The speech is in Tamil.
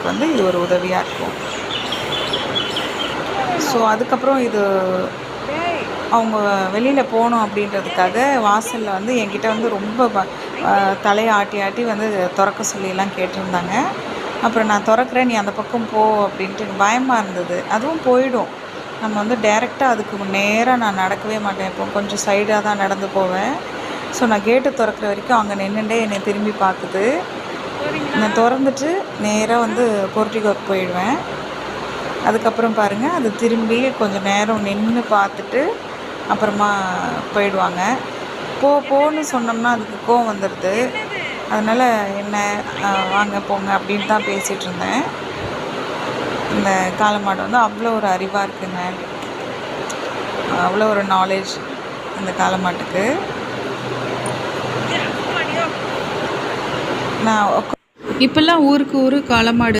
பண்ணுறதுக்கு வந்து இது ஒரு உதவியாக இருக்கும். ஸோ அதுக்கப்புறம் இது அவங்க வெளியில் போகணும் அப்படின்றதுக்காக வாசலில் வந்து என்கிட்ட வந்து ரொம்ப தலையை ஆட்டி ஆட்டி வந்து திறக்க சொல்லிலாம் கேட்டிருந்தாங்க. அப்புறம் நான் திறக்கிறேன், நீ அந்த பக்கம் போ அப்படின்ட்டு எனக்கு பயமாக இருந்தது. அதுவும் போயிடும். நம்ம வந்து டைரெக்டாக அதுக்கு நேராக நான் நடக்கவே மாட்டேன். இப்போ கொஞ்சம் சைடாக தான் நடந்து போவேன். ஸோ நான் கேட்டு திறக்கிற வரைக்கும் அங்கே நின்றுட்டே என்னை திரும்பி பார்க்குது. நான் திறந்துட்டு நேராக வந்து போர்ட்டிகோக்கு போயிடுவேன். அதுக்கப்புறம் பாருங்கள், அது திரும்பி கொஞ்சம் நேரம் நின்று பார்த்துட்டு அப்புறமா போயிடுவாங்க. போன்னு சொன்னோம்னா அதுக்கு கோவம் வந்துடுது. அதனால் என்ன வாங்க போங்க அப்படின்னு தான் பேசிகிட்டு இருந்தேன். இந்த காளமாடு வந்து அவ்வளோ ஒரு அறிவாக இருக்குங்க. அவ்வளோ ஒரு நாலேஜ் இந்த காளமாட்டுக்கு. நான் இப்போல்லாம் ஊருக்கு ஊர் காளமாடு